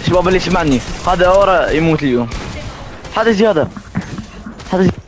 الشباب اللي يسمعني، هذا ورا يموت اليوم. هذا زيادة، هذا زيادة.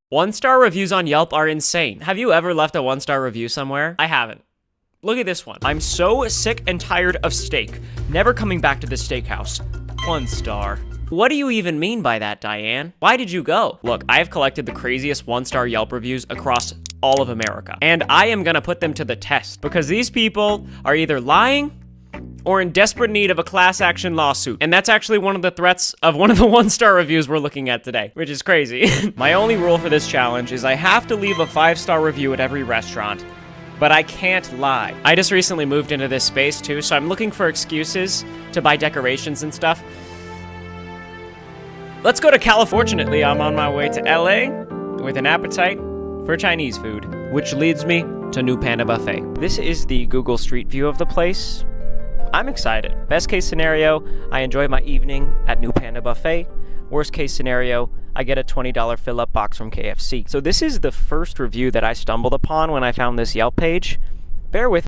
1-star reviews on Yelp are insane. Have you ever left a 1-star review somewhere? I haven't. Look at this one. I'm so sick and tired of steak. Never coming back to this steakhouse. 1 star. What do you even mean by that, Diane? Why did you go? Look, I have collected the craziest 1-star Yelp reviews across all of America, and I am gonna put them to the test because these people are either lying or in desperate need of a class action lawsuit. And that's actually one of the threats of one of the 1-star reviews we're looking at today, which is crazy. My only rule for this challenge is I have to leave a 5-star review at every restaurant, but I can't lie. I just recently moved into this space too, so I'm looking for excuses to buy decorations and stuff. Let's go to Californiately. I'm on my way to LA with an appetite for Chinese food, which leads me to New Panda Buffet. This is the Google Street View of the place. I'm excited. Best case scenario, I enjoy my evening at New Panda Buffet. Worst case scenario, I get a $20 fill-up box from KFC. So this is the first review that I stumbled upon when I found this Yelp page. Bear with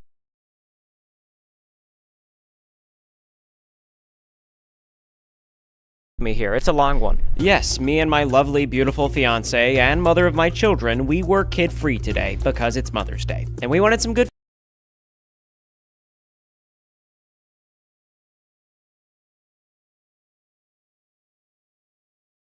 me here. It's a long one. Yes, me and my lovely, beautiful fiance and mother of my children, we were kid-free today because it's Mother's Day. And we wanted some good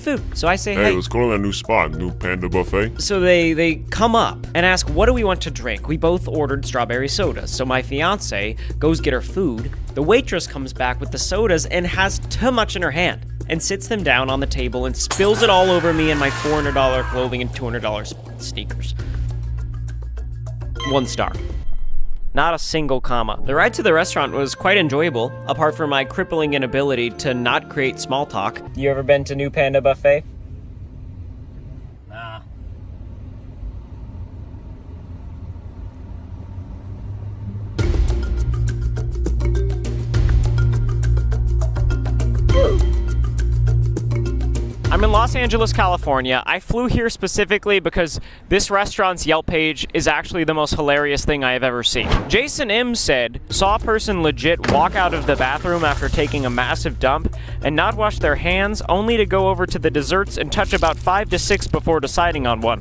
food. So I say, hey, let's go to that new spot, New Panda Buffet. So they come up and ask, what do we want to drink? We both ordered strawberry sodas. So my fiance goes get her food. The waitress comes back with the sodas and has too much in her hand and sits them down on the table and spills it all over me and my $400 clothing and $200 sneakers. 1 star. Not a single comma. The ride to the restaurant was quite enjoyable, apart from my crippling inability to not create small talk. You ever been to New Panda Buffet? Nah. I'm in Los Angeles, California. I flew here specifically because this restaurant's Yelp page is actually the most hilarious thing I have ever seen. Jason M said, saw a person legit walk out of the bathroom after taking a massive dump and not wash their hands, only to go over to the desserts and touch about 5 to 6 before deciding on one.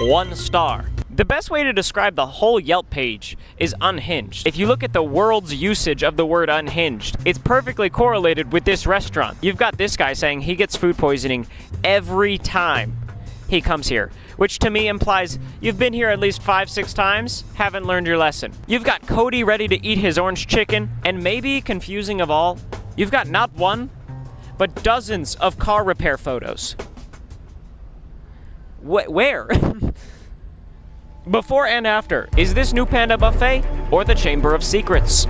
1 star. The best way to describe the whole Yelp page is unhinged. If you look at the world's usage of the word unhinged, it's perfectly correlated with this restaurant. You've got this guy saying he gets food poisoning every time he comes here, which to me implies you've been here at least 5-6 times, haven't learned your lesson. You've got Cody ready to eat his orange chicken, and maybe confusing of all, you've got not one, but dozens of car repair photos. Where? Before and after, is this New Panda Buffet or the Chamber of Secrets?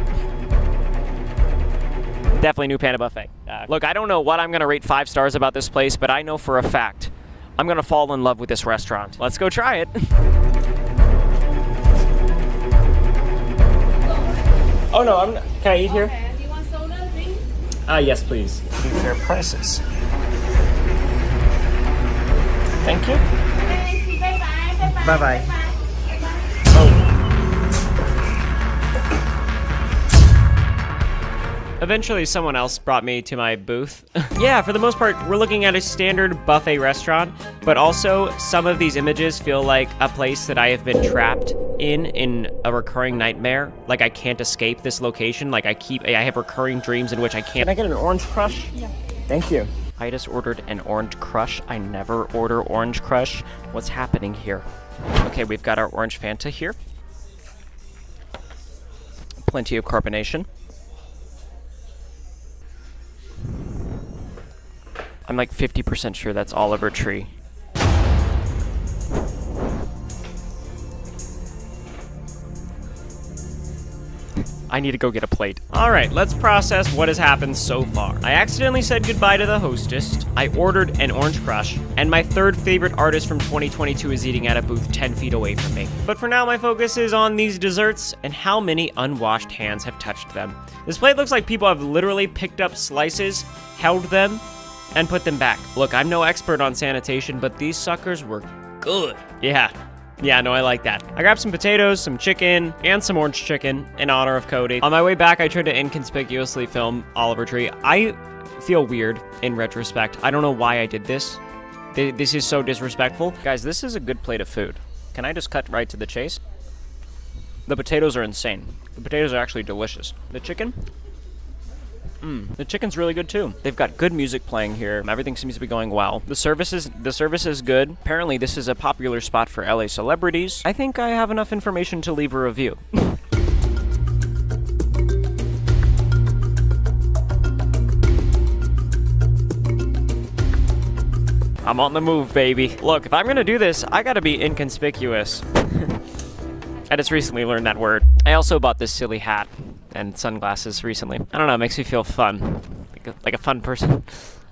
Definitely New Panda Buffet. Look, I don't know what I'm gonna rate 5 stars about this place, but I know for a fact I'm gonna fall in love with this restaurant. Let's go try it. Oh no, I'm not. Can I eat here? Do you want soda, drink? Yes, please. Fair prices. Thank you. Bye-bye. Bye-bye. Eventually, someone else brought me to my booth. Yeah, for the most part, we're looking at a standard buffet restaurant, but also some of these images feel like a place that I have been trapped in a recurring nightmare. Like I can't escape this location. Like I have recurring dreams in which I can't. Can I get an orange crush? Yeah. Thank you. I just ordered an orange crush. I never order orange crush. What's happening here? Okay, we've got our orange Fanta here. Plenty of carbonation. I'm like 50% sure that's Oliver Tree. I need to go get a plate. All right, let's process what has happened so far. I accidentally said goodbye to the hostess. I ordered an orange crush, and my third favorite artist from 2022 is eating at a booth 10 feet away from me. But for now, my focus is on these desserts and how many unwashed hands have touched them. This plate looks like people have literally picked up slices, held them, and put them back. Look, I'm no expert on sanitation, but these suckers were good. Yeah, no, I like that. I grabbed some potatoes, some chicken, and some orange chicken in honor of Cody. On my way back, I tried to inconspicuously film Oliver Tree. I feel weird in retrospect. I don't know why I did this. This is so disrespectful. Guys, this is a good plate of food. Can I just cut right to the chase? The potatoes are insane. The potatoes are actually delicious. The chicken? The chicken's really good too. They've got good music playing here. Everything seems to be going well. The service is good. Apparently this is a popular spot for LA celebrities. I think I have enough information to leave a review. I'm on the move, baby. Look, if I'm gonna do this, I gotta be inconspicuous. I just recently learned that word. I also bought this silly hat and sunglasses recently. I don't know, it makes me feel fun. Like a fun person.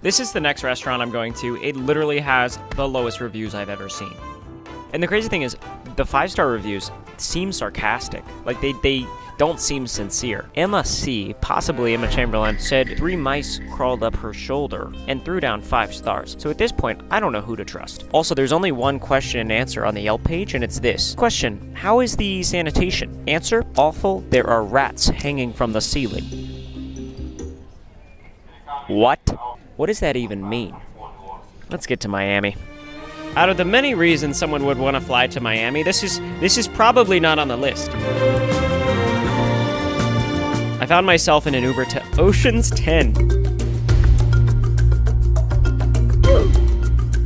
This is the next restaurant I'm going to. It literally has the lowest reviews I've ever seen. And the crazy thing is, the 5-star reviews seem sarcastic. Like, they don't seem sincere. Emma C., possibly Emma Chamberlain, said 3 mice crawled up her shoulder and threw down 5 stars. So at this point, I don't know who to trust. Also, there's only one question and answer on the Yelp page, and it's this. Question, how is the sanitation? Answer, awful. There are rats hanging from the ceiling. What? What does that even mean? Let's get to Miami. Out of the many reasons someone would want to fly to Miami, this is probably not on the list. I found myself in an Uber to Ocean's 10.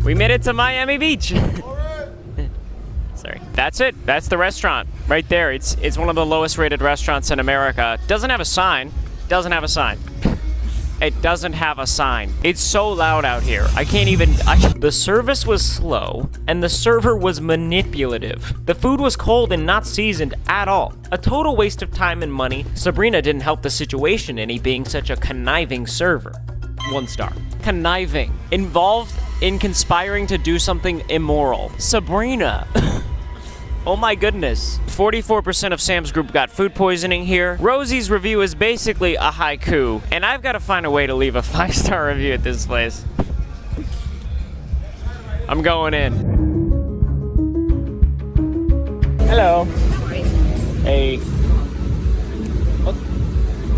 We made it to Miami Beach. Sorry. That's it. That's the restaurant right there. It's one of the lowest rated restaurants in America. Doesn't have a sign. Doesn't have a sign. It doesn't have a sign. It's so loud out here. I can't even... The service was slow, and the server was manipulative. The food was cold and not seasoned at all. A total waste of time and money. Sabrina didn't help the situation any, being such a conniving server. 1 star. Conniving. Involved in conspiring to do something immoral. Sabrina. Oh my goodness. 44% of Sam's group got food poisoning here. Rosie's review is basically a haiku, and I've got to find a way to leave a 5-star review at this place. I'm going in. Hello. Hey.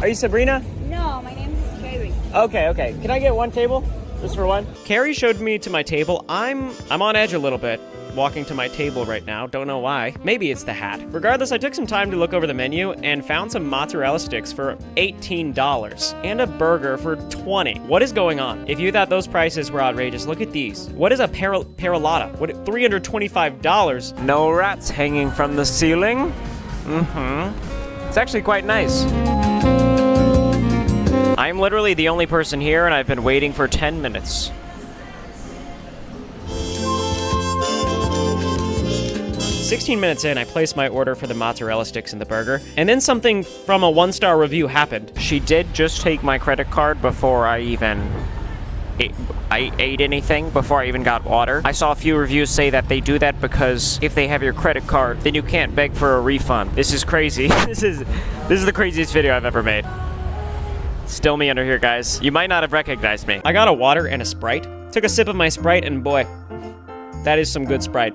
Are you Sabrina? No, my name is Carrie. Okay. Can I get 1 table? Just for 1? Carrie showed me to my table. I'm on edge a little bit. Walking to my table right now, don't know why. Maybe it's the hat. Regardless, I took some time to look over the menu and found some mozzarella sticks for $18 and a burger for $20. What is going on? If you thought those prices were outrageous, look at these. What is a perolata? What, $325? No rats hanging from the ceiling? It's actually quite nice. I'm literally the only person here, and I've been waiting for 10 minutes. 16 minutes in, I placed my order for the mozzarella sticks and the burger, and then something from a 1-star review happened. She did just take my credit card before I even ate anything, before I even got water. I saw a few reviews say that they do that because if they have your credit card, then you can't beg for a refund. This is crazy. This is the craziest video I've ever made. Still me under here, guys. You might not have recognized me. I got a water and a Sprite. Took a sip of my Sprite, and boy, that is some good Sprite.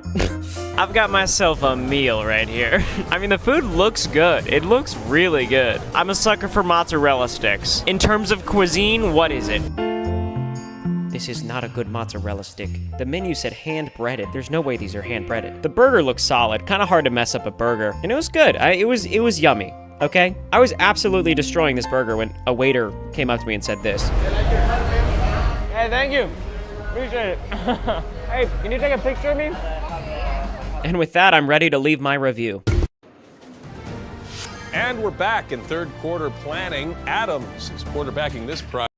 I've got myself a meal right here. I mean, the food looks good. It looks really good. I'm a sucker for mozzarella sticks. In terms of cuisine, what is it? This is not a good mozzarella stick. The menu said hand-breaded. There's no way these are hand-breaded. The burger looks solid. Kind of hard to mess up a burger. And it was good. It was yummy. Okay? I was absolutely destroying this burger when a waiter came up to me and said this. Hey, thank you. Appreciate it. Hey, can you take a picture of me? And with that, I'm ready to leave my review. And we're back in 3rd quarter planning. Adams is quarterbacking this project.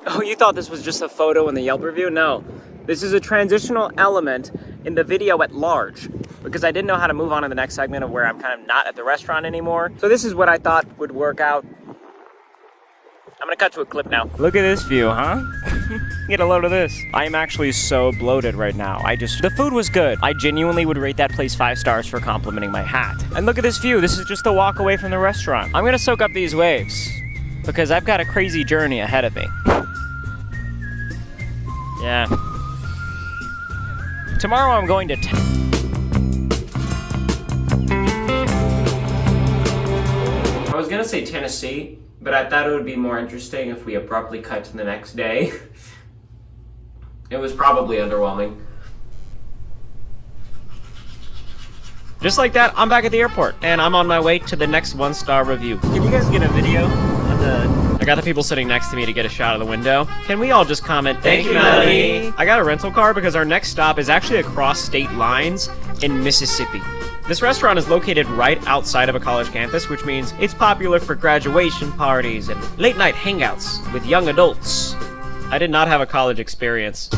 Oh, you thought this was just a photo in the Yelp review? No. This is a transitional element in the video at large, because I didn't know how to move on to the next segment of where I'm kind of not at the restaurant anymore. So this is what I thought would work out. I'm gonna cut to a clip now. Look at this view, huh? Get a load of this. I am actually so bloated right now. The food was good. I genuinely would rate that place 5 stars for complimenting my hat. And look at this view. This is just a walk away from the restaurant. I'm gonna soak up these waves because I've got a crazy journey ahead of me. Yeah. Tomorrow I'm going to I was gonna say Tennessee, but I thought it would be more interesting if we abruptly cut to the next day. It was probably underwhelming. Just like that, I'm back at the airport, and I'm on my way to the next one-star review. Can you guys get a video of I got the people sitting next to me to get a shot of the window. Can we all just comment, thank you, Melody? I got a rental car because our next stop is actually across state lines in Mississippi. This restaurant is located right outside of a college campus, which means it's popular for graduation parties and late-night hangouts with young adults. I did not have a college experience.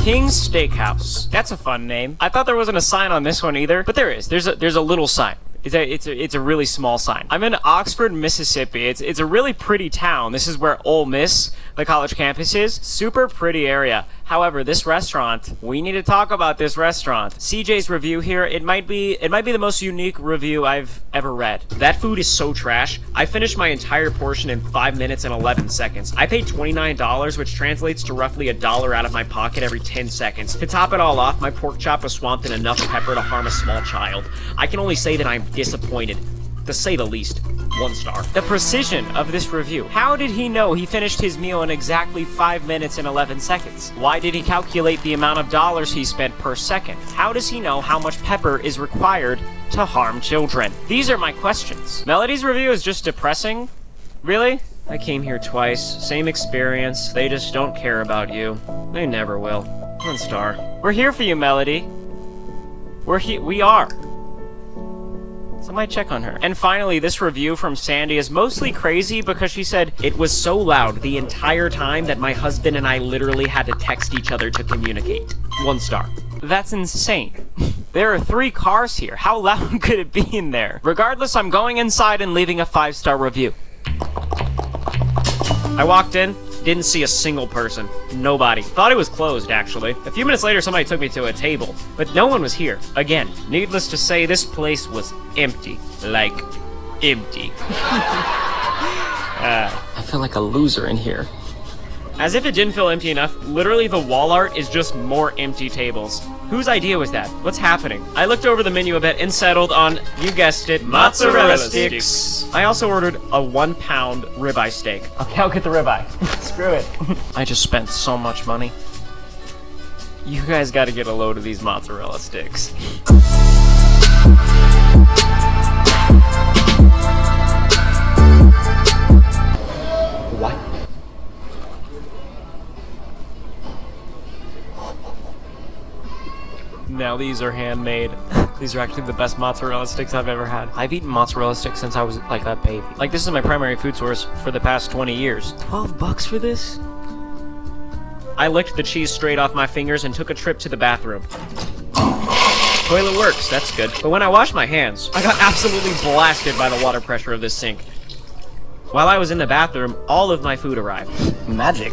King's Steakhouse. That's a fun name. I thought there wasn't a sign on this one either, but there is. There's a little sign. It's a really small sign. I'm in Oxford, Mississippi. It's a really pretty town. This is where Ole Miss, the college campus, is. Super pretty area. However, this restaurant, we need to talk about this restaurant. CJ's review here, it might be the most unique review I've ever read. That food is so trash. I finished my entire portion in 5 minutes and 11 seconds. I paid $29, which translates to roughly $1 out of my pocket every 10 seconds. To top it all off, my pork chop was swamped in enough pepper to harm a small child. I can only say that I'm disappointed, to say the least. 1 star. The precision of this review. How did he know he finished his meal in exactly 5 minutes and 11 seconds? Why did he calculate the amount of dollars he spent per second? How does he know how much pepper is required to harm children? These are my questions. Melody's review is just depressing? Really? I came here twice. Same experience. They just don't care about you. They never will. 1 star. We're here for you, Melody. We are. Somebody check on her. And finally, this review from Sandy is mostly crazy because she said, it was so loud the entire time that my husband and I literally had to text each other to communicate. 1 star. That's insane. There are 3 cars here. How loud could it be in there? Regardless, I'm going inside and leaving a 5-star review. I walked in, didn't see a single person. Nobody. Thought it was closed, actually. A few minutes later, somebody took me to a table, but no one was here. Again, needless to say, this place was empty. Like, empty. I feel like a loser in here. As if it didn't feel empty enough, literally the wall art is just more empty tables. Whose idea was that? What's happening? I looked over the menu a bit and settled on, you guessed it, mozzarella sticks. I also ordered a 1-pound ribeye steak. Okay, I'll get the ribeye. Screw it. I just spent so much money. You guys gotta get a load of these mozzarella sticks. What? Now these are handmade. These are actually the best mozzarella sticks I've ever had. I've eaten mozzarella sticks since I was like a baby. Like, this is my primary food source for the past 20 years. 12 bucks for this? I licked the cheese straight off my fingers and took a trip to the bathroom. Toilet works, that's good. But when I washed my hands, I got absolutely blasted by the water pressure of this sink. While I was in the bathroom, all of my food arrived. Magic.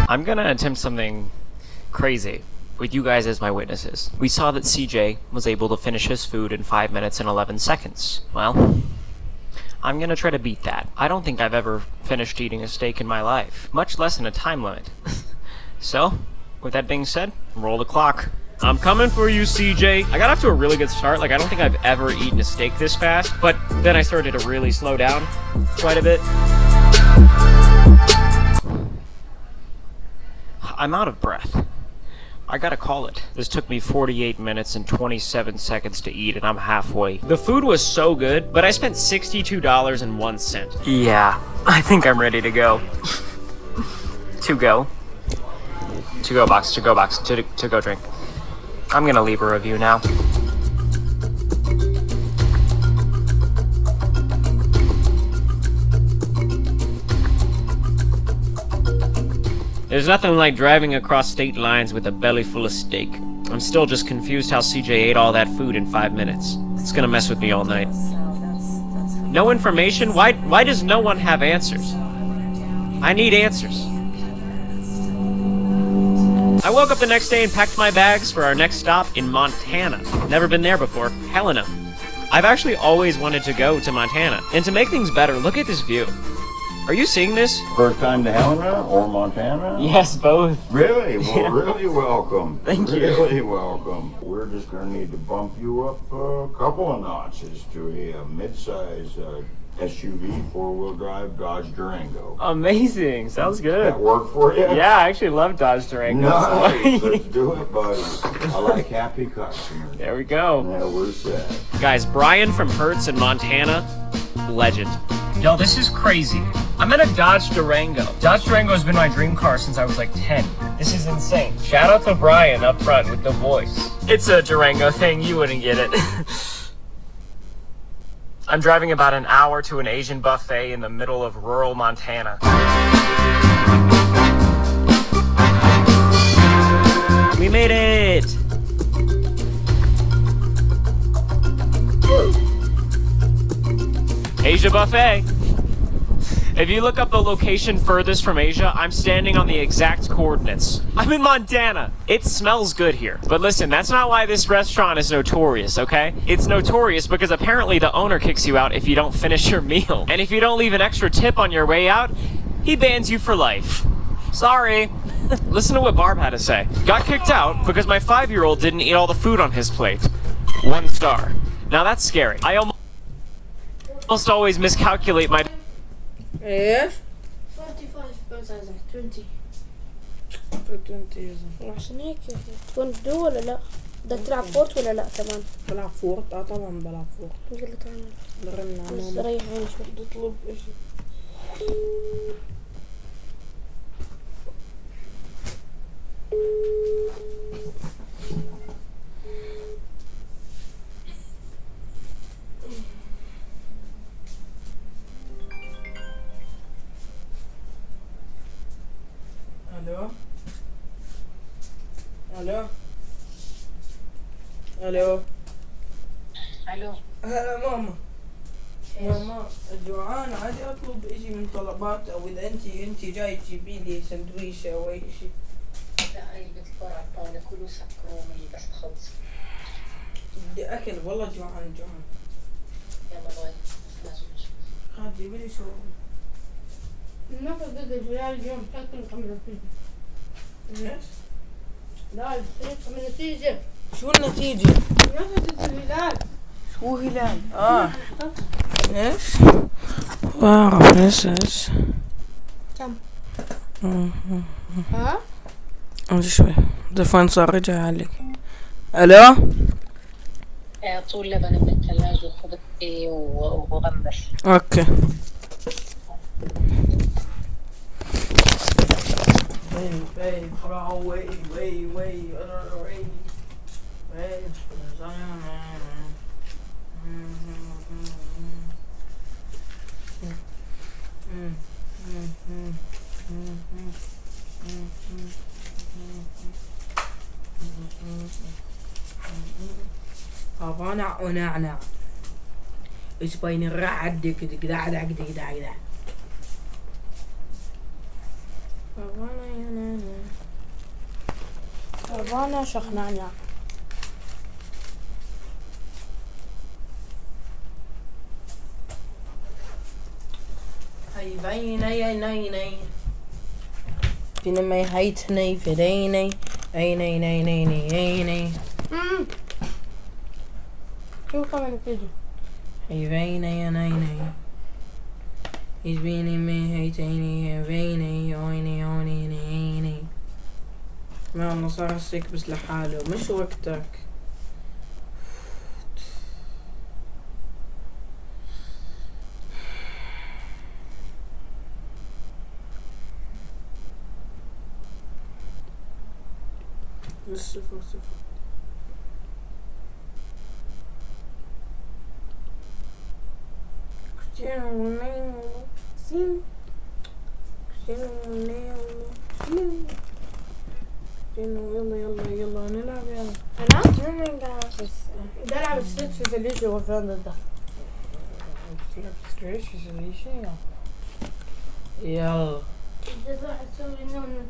I'm gonna attempt something crazy with you guys as my witnesses. We saw that CJ was able to finish his food in 5 minutes and 11 seconds. Well, I'm gonna try to beat that. I don't think I've ever finished eating a steak in my life, much less in a time limit. So, with that being said, roll the clock. I'm coming for you, CJ. I got off to a really good start. Like, I don't think I've ever eaten a steak this fast, but then I started to really slow down quite a bit. I'm out of breath. I gotta call it. This took me 48 minutes and 27 seconds to eat, and I'm halfway. The food was so good, but I spent $62.01. Yeah, I think I'm ready to go. To go. To-go box, to-go drink. I'm gonna leave a review now. There's nothing like driving across state lines with a belly full of steak. I'm still just confused how CJ ate all that food in 5 minutes. It's gonna mess with me all night. No information? Why does no one have answers? I need answers. I woke up the next day and packed my bags for our next stop in Montana. Never been there before. Helena. I've actually always wanted to go to Montana. And to make things better, look at this view. Are you seeing this? First time to Helena or Montana? Yes, both. Really? Well, really welcome. Thank you. Really welcome. We're just going to need to bump you up a couple of notches to a mid-size SUV, four-wheel drive Dodge Durango. Amazing. Sounds good. That work for you? Yeah, I actually love Dodge Durangos. Nice. Let's do it, buddy. I like happy customers. There we go. Yeah, we're set. Guys, Brian from Hertz in Montana, legend. Yo, this is crazy. I'm in a Dodge Durango. Dodge Durango has been my dream car since I was like 10. This is insane. Shout out to Brian up front with the voice. It's a Durango thing, you wouldn't get it. I'm driving about an hour to an Asian buffet in the middle of rural Montana. We made it! Asia buffet. If you look up the location furthest from Asia, I'm standing on the exact coordinates. I'm in Montana. It smells good here. But listen, that's not why this restaurant is notorious, okay? It's notorious because apparently the owner kicks you out if you don't finish your meal. And if you don't leave an extra tip on your way out, he bans you for life. Sorry. Listen to what Barb had to say. Got kicked out because my 5-year-old didn't eat all the food on his plate. 1 star. Now that's scary. I almost always miscalculate my... ايش؟ 45 20 عشان هيك يا اخي تكون دو ولا لا؟ بدك تلعب فورت ولا لا كمان؟ بلعب فورت طبعا بلعب فورت. يلا تعال برن على بس ماما ريح عيني شوي. بدي اطلب اشي. الو الو الو الو هلا ماما. ماما جوعان عادي اطلب اشي من طلبات او اذا انت جاي تجيبي لي سندويشه او اي شيء. لا اي بتكون على الطاولة كله سكر ومي بس خبز. بدي اكل والله جوعان. يلا باي لازم خالد جيبي لي شو. النفس ضد الهلال اليوم تاكل القمر فيه. ايش؟ لا النتيجة. شو النتيجة؟ النفس ضد الهلال. شو هلال؟ ايش؟ بعرف ايش كم؟ ها؟ امشي شوي التليفون صار رجع عليك. الو؟ طول لبن من الثلاجة وخبز وغمس. اوكي. Wait, أفانع ونعنع إيش بين الرعد كده أفانا شخنعنع. هاي بيني فينا ما هيتني في ديني عيني شو كمان النتيجة؟ هاي بيني إيش بيني ما هيتني بيني عيني ما الله صار هسيك بس لحاله مش وقتك. صفر كريستيانو رونالدو يلا نلعب يلا. أنا؟ بدي ألعب ستريت فيزيوليشن وفان ضده. تلعب ستريت فيزيوليشن يلا. بدي أروح أسوي نوم من